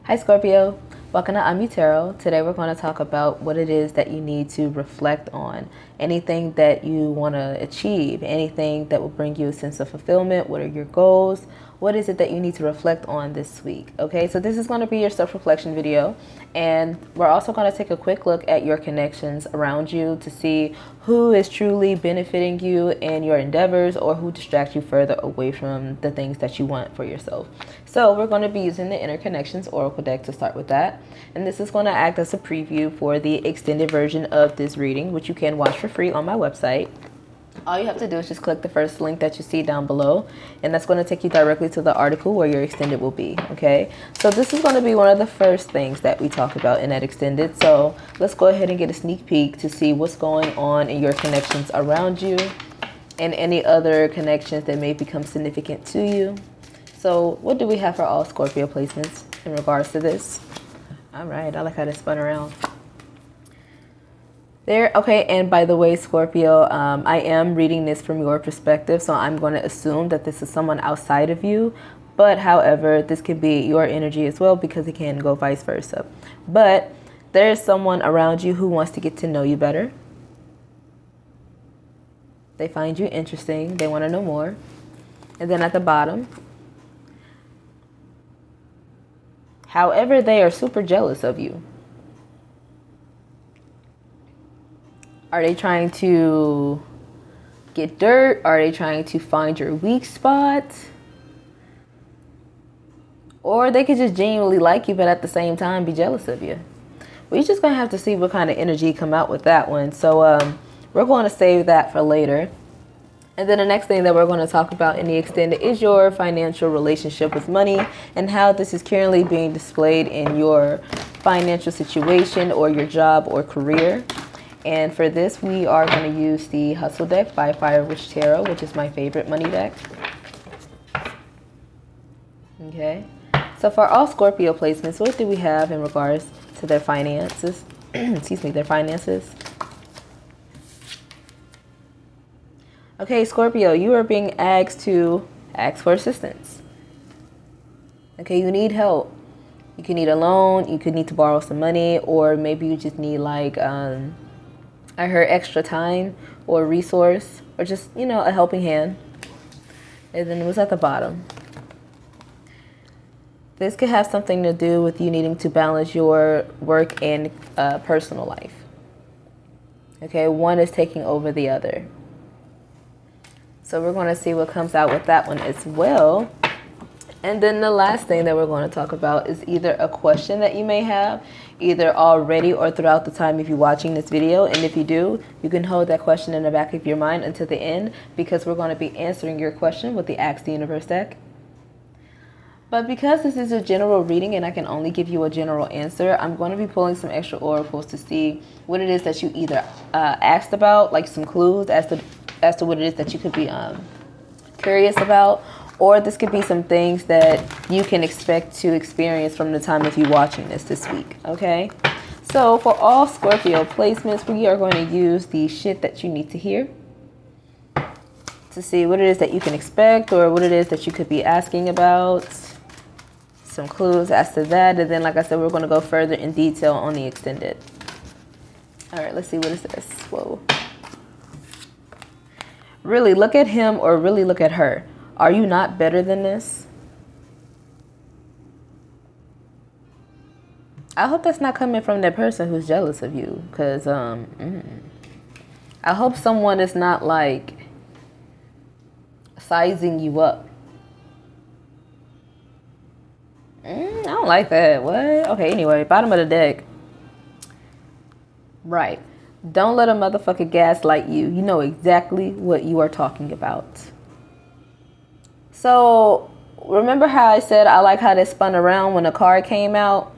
Hi Scorpio, welcome to I'm Tarot. Today we're going to talk about what it is that you need to reflect on. Anything that you want to achieve, anything that will bring you a sense of fulfillment. What are your goals? What is it that you need to reflect on this week? Okay, so this is going to be your self-reflection video. And we're also going to take a quick look at your connections around you to see who is truly benefiting you in your endeavors or who distracts you further away from the things that you want for yourself. So we're going to be using the Inner Connections Oracle deck to start with that. And this is going to act as a preview for the extended version of this reading, which you can watch for free on my website. All you have to do is just click the first link that you see down below, and that's going to take you directly to the article where your extended will be. Okay, so this is going to be one of the first things that we talk about in that extended. So let's go ahead and get a sneak peek to see what's going on in your connections around you and any other connections that may become significant to you. So what do we have for all Scorpio placements in regards to this? All right, I like how this spun around. There, okay, and by the way, Scorpio, I am reading this from your perspective, so I'm going to assume that this is someone outside of you. But however, this could be your energy as well, because it can go vice versa. But there's someone around you who wants to get to know you better. They find you interesting. They want to know more. And then at the bottom, however, they are super jealous of you. Are they trying to get dirt? Are they trying to find your weak spot? Or they could just genuinely like you, but at the same time be jealous of you. We're just going to have to see what kind of energy come out with that one. So we're going to save that for later. And then the next thing that we're going to talk about in the extended is your financial relationship with money and how this is currently being displayed in your financial situation or your job or career. And for this, we are going to use the Hustle deck by Fire Witch Tarot, which is my favorite money deck. Okay. So for all Scorpio placements, what do we have in regards to their finances? Excuse me, their finances. Okay, Scorpio, you are being asked to ask for assistance. Okay, you need help. You could need a loan, you could need to borrow some money, or maybe you just need like, I heard extra time or resource or just, you know, a helping hand. And then it was at the bottom. This could have something to do with you needing to balance your work and personal life. Okay, one is taking over the other. So we're going to see what comes out with that one as well. And then the last thing that we're going to talk about is either a question that you may have, either already or throughout the time if you're watching this video. And if you do, you can hold that question in the back of your mind until the end, because we're going to be answering your question with the Ask the Universe deck. But because this is a general reading and I can only give you a general answer, I'm going to be pulling some extra oracles to see what it is that you either asked about, like some clues as to what it is that you could be curious about. Or this could be some things that you can expect to experience from the time of you watching this week, okay? So for all Scorpio placements, we are going to use the shit that you need to hear to see what it is that you can expect or what it is that you could be asking about. Some clues as to that. And then, like I said, we're going to go further in detail on the extended. All right, let's see what is this. Whoa. Really look at him or really look at her. Are you not better than this? I hope that's not coming from that person who's jealous of you. Because I hope someone is not like sizing you up. I don't like that. What? Okay, anyway, bottom of the deck. Right. Don't let a motherfucker gaslight you. You know exactly what you are talking about. So, remember how I said I like how they spun around when the card came out?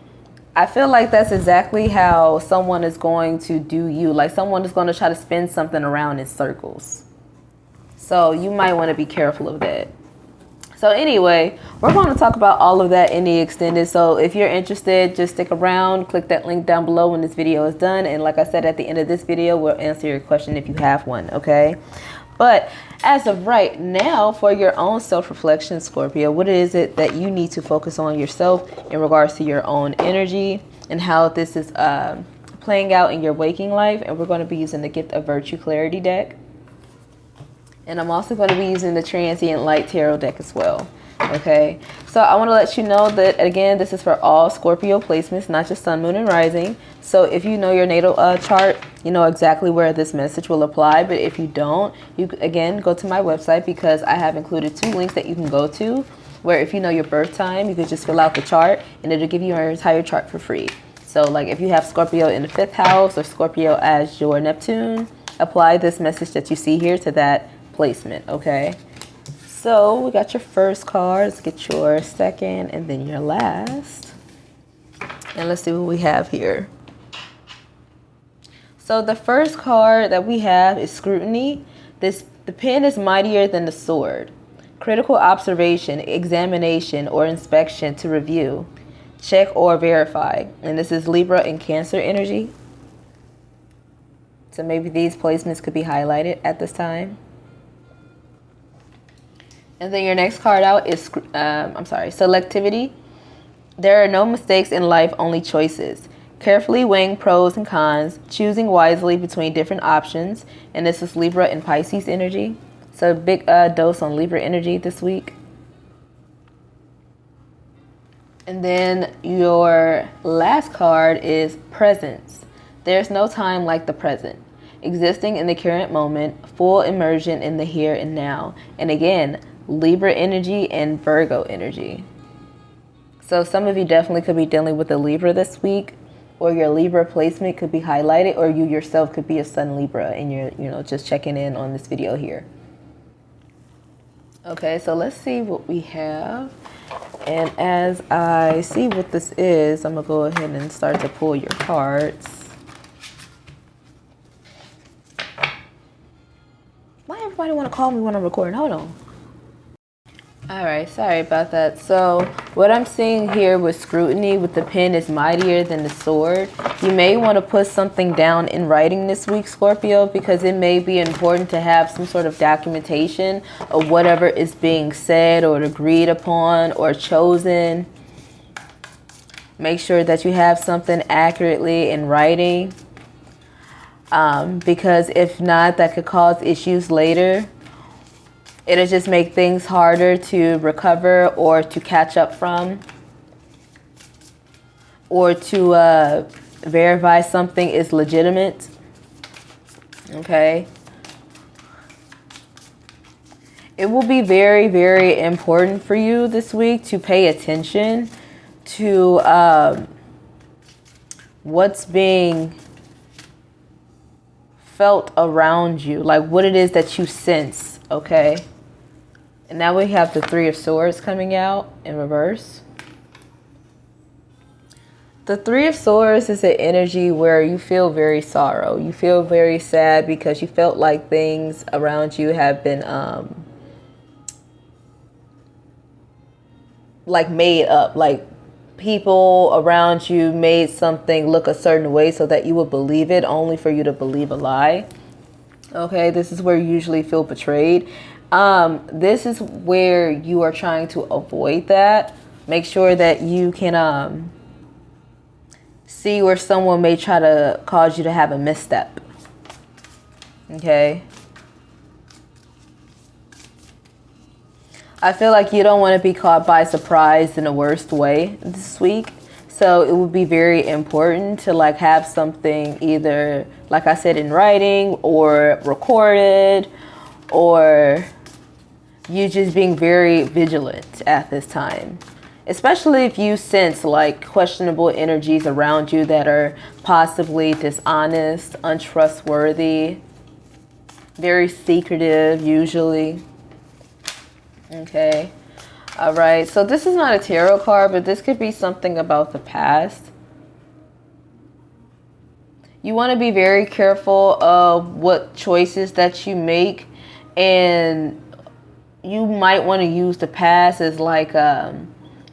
I feel like that's exactly how someone is going to do you. Like someone is going to try to spin something around in circles. So, you might want to be careful of that. So anyway, we're going to talk about all of that in the extended. So if you're interested, just stick around, click that link down below when this video is done. And like I said, at the end of this video, we'll answer your question if you have one, okay? But as of right now, for your own self-reflection, Scorpio, what is it that you need to focus on yourself in regards to your own energy and how this is playing out in your waking life? And we're going to be using the Gift of Virtue Clarity deck. And I'm also going to be using the Transient Light Tarot deck as well. Okay, so I want to let you know that, again, this is for all Scorpio placements, not just Sun, Moon, and Rising. So if you know your natal chart, you know exactly where this message will apply. But if you don't, you again go to my website, because I have included 2 links that you can go to, where if you know your birth time, you can just fill out the chart and it'll give you your entire chart for free. So like if you have Scorpio in the 5th house or Scorpio as your Neptune, apply this message that you see here to that placement. Okay. So we got your first card. Let's get your second and then your last. And let's see what we have here. So the first card that we have is Scrutiny. The pen is mightier than the sword. Critical observation, examination, or inspection to review, check, or verify. And this is Libra and Cancer energy. So maybe these placements could be highlighted at this time. And then your next card out is, Selectivity. There are no mistakes in life, only choices. Carefully weighing pros and cons, choosing wisely between different options. And this is Libra and Pisces energy. So a big dose on Libra energy this week. And then your last card is Presence. There's no time like the present. Existing in the current moment, full immersion in the here and now. And again, Libra energy and Virgo energy. So some of you definitely could be dealing with a Libra this week, or your Libra placement could be highlighted, or you yourself could be a Sun Libra and you're just checking in on this video here. Okay, so let's see what we have. And as I see what this is, I'm gonna go ahead and start to pull your cards. Why everybody want to call me when I'm recording? Hold on. All right, sorry about that. So what I'm seeing here with Scrutiny, with the pen is mightier than the sword. You may want to put something down in writing this week, Scorpio, because it may be important to have some sort of documentation of whatever is being said or agreed upon or chosen. Make sure that you have something accurately in writing, because if not, that could cause issues later. It'll just make things harder to recover or to catch up from, or to verify something is legitimate. Okay. It will be very, very important for you this week to pay attention to what's being felt around you, like what it is that you sense. Okay. And now we have the Three of Swords coming out in reverse. The Three of Swords is an energy where you feel very sorrow. You feel very sad because you felt like things around you have been like made up. Like people around you made something look a certain way so that you would believe it, only for you to believe a lie. Okay, this is where you usually feel betrayed. This is where you are trying to avoid that. Make sure that you can see where someone may try to cause you to have a misstep. Okay. I feel like you don't want to be caught by surprise in the worst way this week. So it would be very important to like have something either, like I said, in writing or recorded, or you just being very vigilant at this time, especially if you sense like questionable energies around you that are possibly dishonest, untrustworthy, very secretive usually. Okay. All right. So this is not a tarot card, but this could be something about the past. You want to be very careful of what choices that you make, and you might want to use the past as like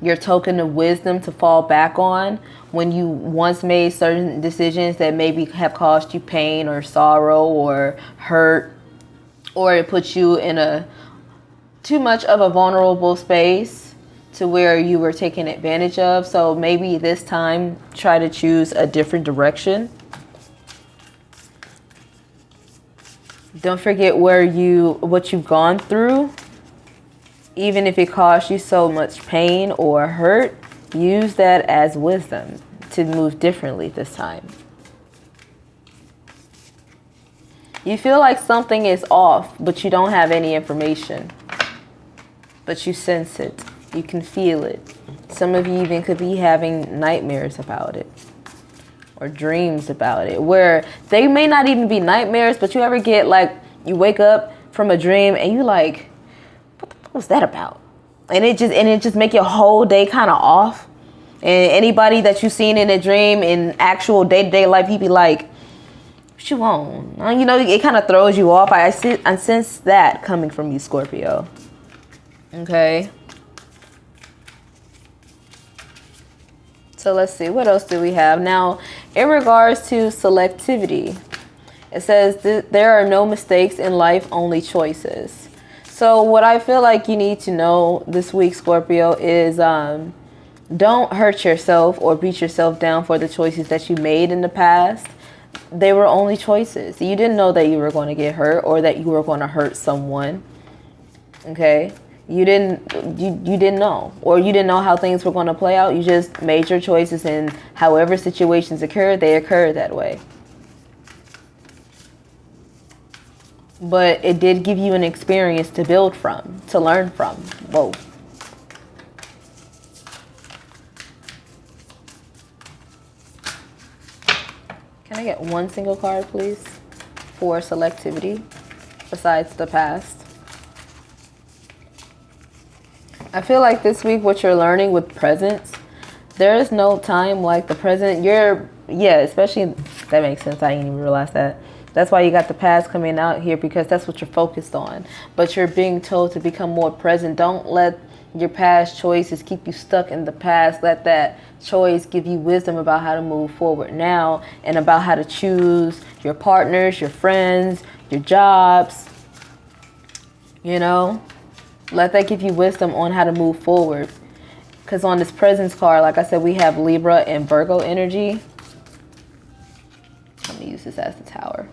your token of wisdom to fall back on when you once made certain decisions that maybe have caused you pain or sorrow or hurt or it puts you in a too much of a vulnerable space to where you were taken advantage of. So maybe this time try to choose a different direction. Don't forget what you've gone through. Even if it caused you so much pain or hurt, use that as wisdom to move differently this time. You feel like something is off, but you don't have any information. But you sense it. You can feel it. Some of you even could be having nightmares about it. Or dreams about it. Where they may not even be nightmares, but you ever get like, you wake up from a dream and you like, what the fuck was that about? And it just make your whole day kind of off. And anybody that you've seen in a dream in actual day-to-day life, you be like, what you on? You know, it kind of throws you off. I sense that coming from you, Scorpio. Okay. So let's see, what else do we have? Now, in regards to selectivity, it says there are no mistakes in life, only choices. So what I feel like you need to know this week, Scorpio, is don't hurt yourself or beat yourself down for the choices that you made in the past. They were only choices. You didn't know that you were going to get hurt or that you were going to hurt someone. Okay? You didn't know, or you didn't know how things were going to play out. You just made your choices, and however situations occurred, they occurred that way. But it did give you an experience to build from, to learn from. Whoa. Can I get one single card, please, for selectivity besides the past? I feel like this week what you're learning with presence, there is no time like the present. Especially, that makes sense. I didn't even realize that. That's why you got the past coming out here, because that's what you're focused on. But you're being told to become more present. Don't let your past choices keep you stuck in the past. Let that choice give you wisdom about how to move forward now, and about how to choose your partners, your friends, your jobs. You know, let that give you wisdom on how to move forward. Because on this presence card, like I said, we have Libra and Virgo energy. Let me use this as the tower.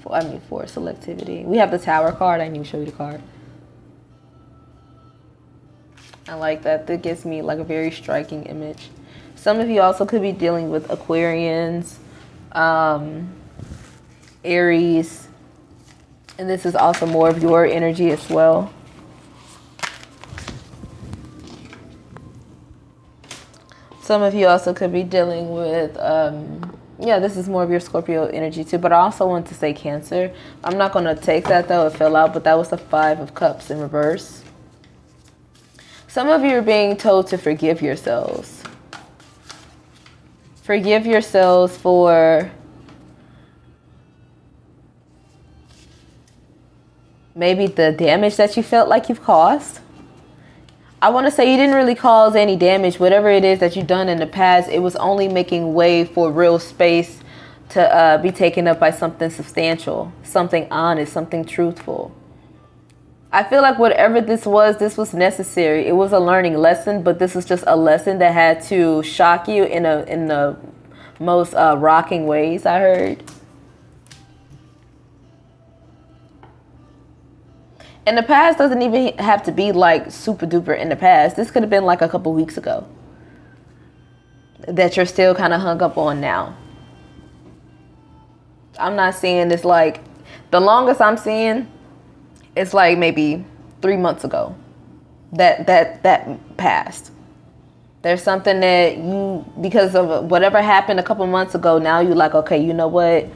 For selectivity. We have the tower card. I didn't even show you the card. I like that. That gives me like a very striking image. Some of you also could be dealing with Aquarians, Aries. And this is also more of your energy as well. Some of you also could be dealing with, this is more of your Scorpio energy too. But I also want to say Cancer. I'm not going to take that though. It fell out, but that was the 5 of Cups in reverse. Some of you are being told to forgive yourselves. Forgive yourselves for maybe the damage that you felt like you've caused. I want to say you didn't really cause any damage. Whatever it is that you've done in the past, it was only making way for real space to be taken up by something substantial, something honest, something truthful. I feel like whatever this was necessary. It was a learning lesson, but this was just a lesson that had to shock you in the most rocking ways, I heard. And the past doesn't even have to be like super duper in the past. This could have been like a couple weeks ago that you're still kind of hung up on now. I'm not seeing this like, the longest I'm seeing, it's like maybe 3 months ago that passed. There's something that you, because of whatever happened a couple months ago, now you're like, okay, you know what?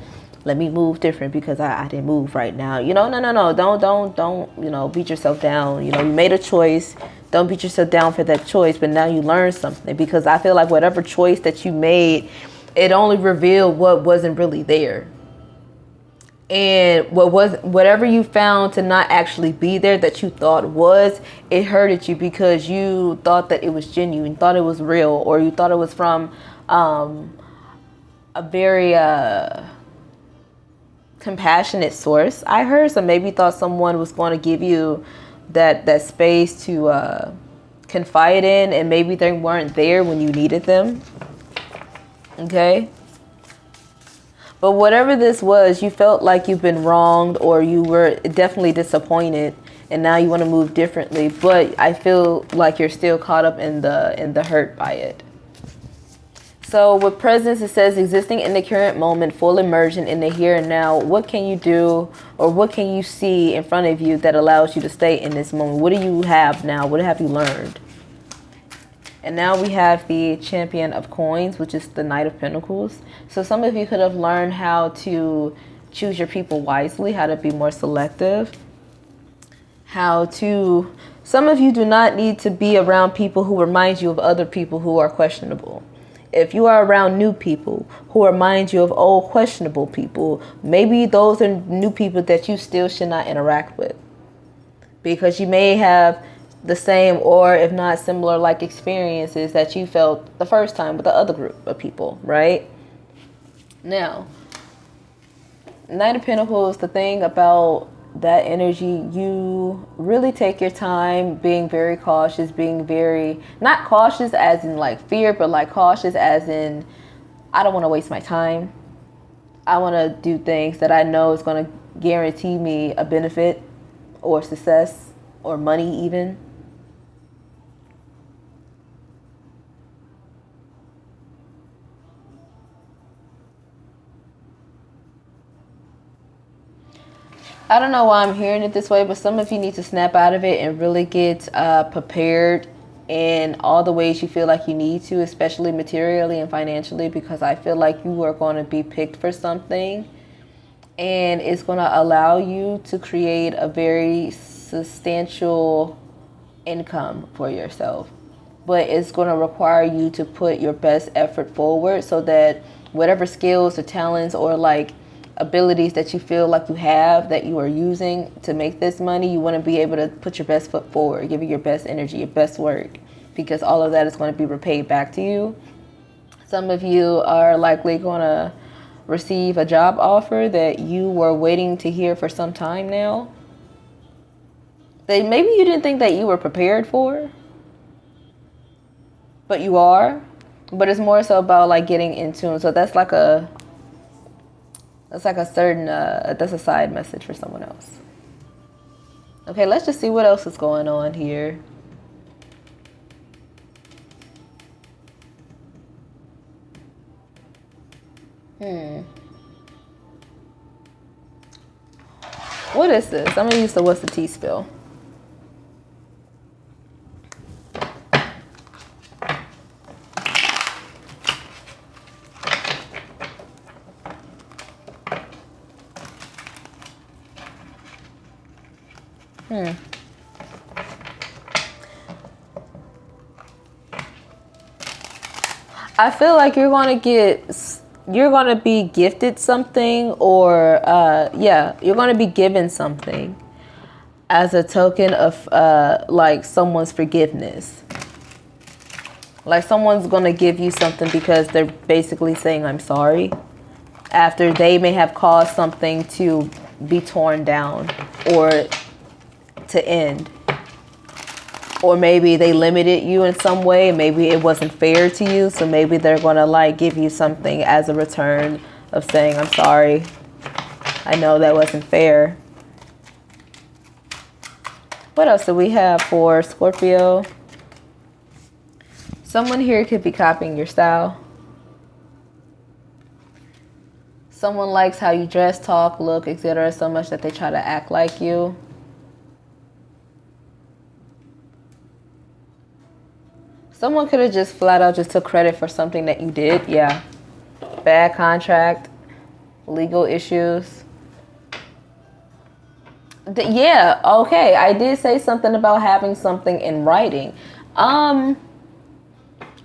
Let me move different because I didn't move right now. You know, no. Don't, beat yourself down. You know, you made a choice. Don't beat yourself down for that choice. But now you learned something, because I feel like whatever choice that you made, it only revealed what wasn't really there. And whatever you found to not actually be there that you thought was, it hurted you because you thought that it was genuine, thought it was real, or you thought it was from a very compassionate source, I heard. So maybe you thought someone was going to give you that space to confide in, and maybe they weren't there when you needed them. Okay. But whatever this was, you felt like you've been wronged, or you were definitely disappointed, and now you want to move differently. But I feel like you're still caught up in the hurt by it. So with presence, it says existing in the current moment, full immersion in the here and now. What can you do, or what can you see in front of you that allows you to stay in this moment? What do you have now? What have you learned? And now we have the Champion of Coins, which is the Knight of Pentacles. So some of you could have learned how to choose your people wisely, how to be more selective, some of you do not need to be around people who remind you of other people who are questionable. If you are around new people who remind you of old questionable people, maybe those are new people that you still should not interact with, because you may have the same, or if not similar, like experiences that you felt the first time with the other group of people, right? Now, Knight of Pentacles, the thing about that energy, you really take your time, being very cautious, being very, not cautious as in like fear, but like cautious as in, I don't want to waste my time. I want to do things that I know is going to guarantee me a benefit or success or money even. I don't know why I'm hearing it this way, but some of you need to snap out of it and really get prepared in all the ways you feel like you need to, especially materially and financially, because I feel like you are going to be picked for something, and it's going to allow you to create a very substantial income for yourself. But it's going to require you to put your best effort forward, so that whatever skills or talents or like abilities that you feel like you have that you are using to make this money, you want to be able to put your best foot forward, give it your best energy, your best work, because all of that is going to be repaid back to you. Some of you are likely going to receive a job offer that you were waiting to hear for some time now, that maybe you didn't think that you were prepared for, but you are. But it's more so about like getting in tune. So that's like a certain, that's a side message for someone else. Okay, let's just see what else is going on here. What is this? I'm gonna use the what's the tea spill. I feel like you're going to be gifted something, or you're going to be given something as a token of like someone's forgiveness. Like someone's going to give you something because they're basically saying I'm sorry, after they may have caused something to be torn down or to end. Or maybe they limited you in some way. Maybe it wasn't fair to you. So maybe they're going to like give you something as a return of saying, I'm sorry. I know that wasn't fair. What else do we have for Scorpio? Someone here could be copying your style. Someone likes how you dress, talk, look, etc. so much that they try to act like you. Someone could have just flat out just took credit for something that you did. Yeah. Bad contract, legal issues. Yeah, okay. I did say something about having something in writing.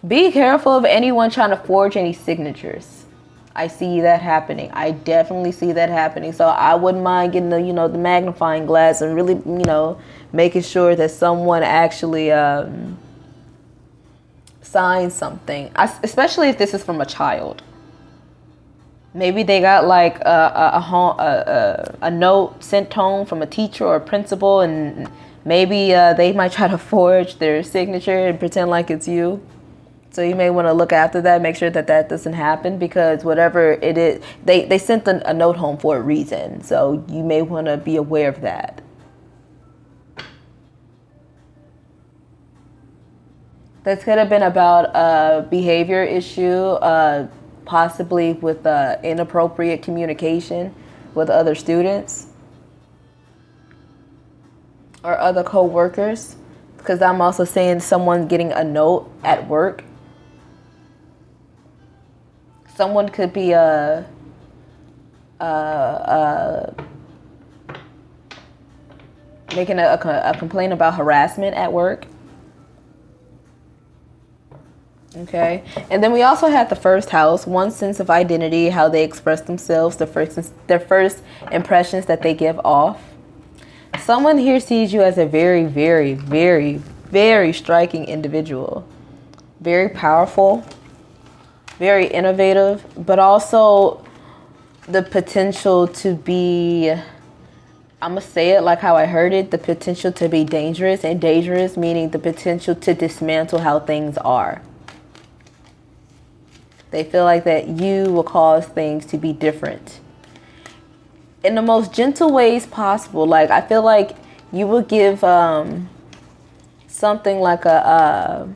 Be careful of anyone trying to forge any signatures. I see that happening. I definitely see that happening. So I wouldn't mind getting the, the magnifying glass and really, making sure that someone actually sign something, especially if this is from a child. Maybe they got like a note sent home from a teacher or a principal, and maybe they might try to forge their signature and pretend like it's you. So you may want to look after that, make sure that that doesn't happen, because whatever it is, they sent a note home for a reason. So you may want to be aware of that. This could have been about a behavior issue, possibly with inappropriate communication with other students or other co-workers, because I'm also seeing someone getting a note at work. Someone could be making a complaint about harassment at work. Okay, and then we also have the first house, one sense of identity, how they express themselves, their first impressions that they give off. Someone here sees you as a very, very, very, very striking individual, very powerful, very innovative, but also the potential to be, I'm gonna say it like how I heard it, the potential to be dangerous, and dangerous meaning the potential to dismantle how things are. They feel like that you will cause things to be different in the most gentle ways possible. Like, I feel like you will give something like a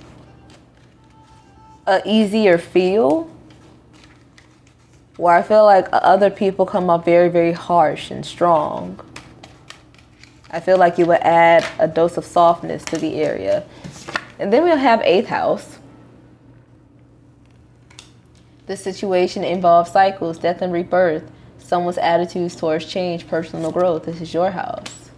easier feel, where I feel like other people come up very, very harsh and strong. I feel like you would add a dose of softness to the area. And then we'll have 8th house. This situation involves cycles, death and rebirth, someone's attitudes towards change, personal growth. This is your house.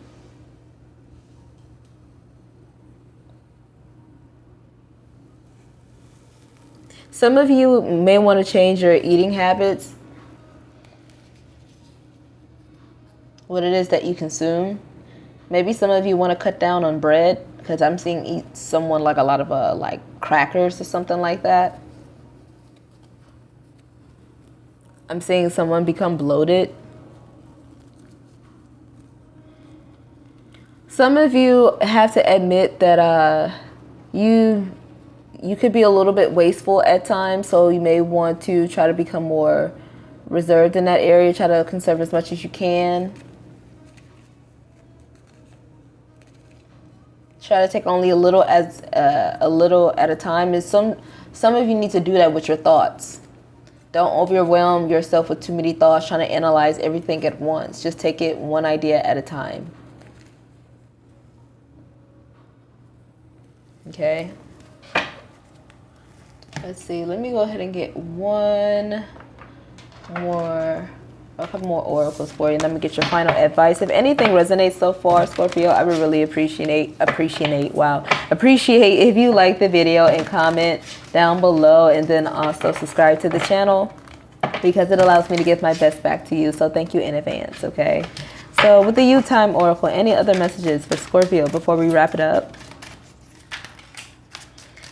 Some of you may want to change your eating habits, what it is that you consume. Maybe some of you want to cut down on bread, because I'm seeing someone like a lot of like crackers or something like that. I'm seeing someone become bloated. Some of you have to admit that you could be a little bit wasteful at times, so you may want to try to become more reserved in that area, try to conserve as much as you can. Try to take only a little at a time. And some of you need to do that with your thoughts. Don't overwhelm yourself with too many thoughts, trying to analyze everything at once. Just take it one idea at a time. Okay. Let's see. Let me go ahead and get a couple more oracles for you, and let me get your final advice. If anything resonates so far, Scorpio, I would really appreciate if you like the video and comment down below, and then also subscribe to the channel, because it allows me to give my best back to you. So thank you in advance. Okay, so with the U-Time Oracle, any other messages for Scorpio before we wrap it up?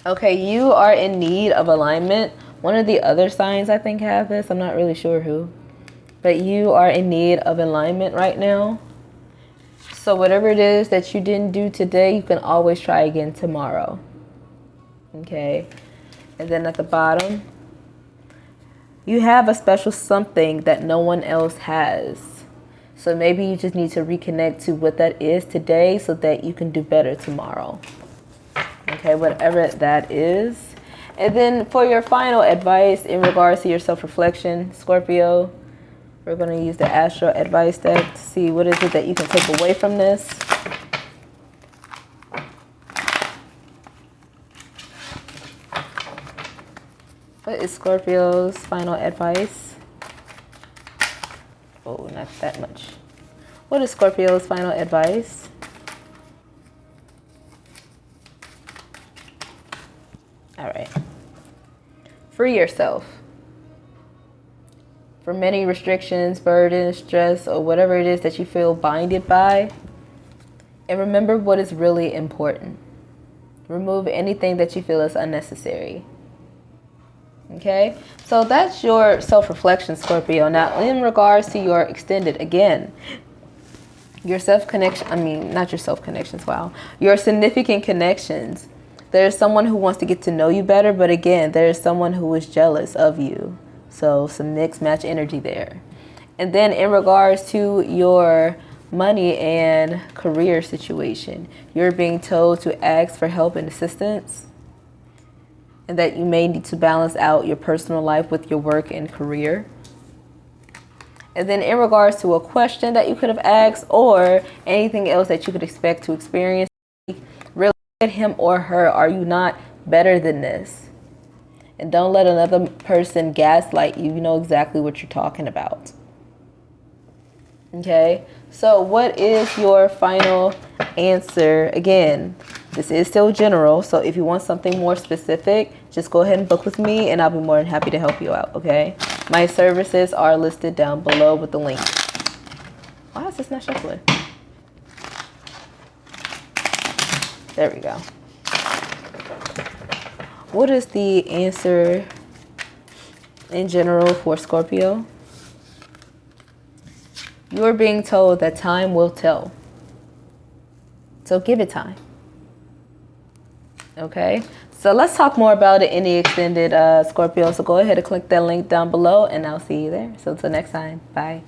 Okay, you are in need of alignment. One of the other signs I think have this, I'm not really sure who, but you are in need of alignment right now. So whatever it is that you didn't do today, you can always try again tomorrow. Okay. And then at the bottom, you have a special something that no one else has. So maybe you just need to reconnect to what that is today, so that you can do better tomorrow. Okay, whatever that is. And then for your final advice in regards to your self-reflection, Scorpio, we're going to use the Astro Advice deck to see what is it that you can take away from this. What is Scorpio's final advice? Oh, not that much. What is Scorpio's final advice? All right. Free yourself from many restrictions, burdens, stress, or whatever it is that you feel binded by. And remember what is really important. Remove anything that you feel is unnecessary. Okay, so that's your self-reflection, Scorpio. Now, in regards to your extended, again, your self-connection, I mean, not your self-connections, wow. Your significant connections. There's someone who wants to get to know you better, but again, there's someone who is jealous of you. So some mixed match energy there. And then in regards to your money and career situation, you're being told to ask for help and assistance, and that you may need to balance out your personal life with your work and career. And then in regards to a question that you could have asked or anything else that you could expect to experience, really look at him or her. Are you not better than this? And don't let another person gaslight you. You know exactly what you're talking about. Okay, so what is your final answer? Again, this is still general, so if you want something more specific, just go ahead and book with me and I'll be more than happy to help you out, okay? My services are listed down below with the link. Why is this not shuffling? There we go. What is the answer in general for Scorpio? You're being told that time will tell. So give it time. Okay, so let's talk more about it in the extended Scorpio. So go ahead and click that link down below and I'll see you there. So until next time, bye.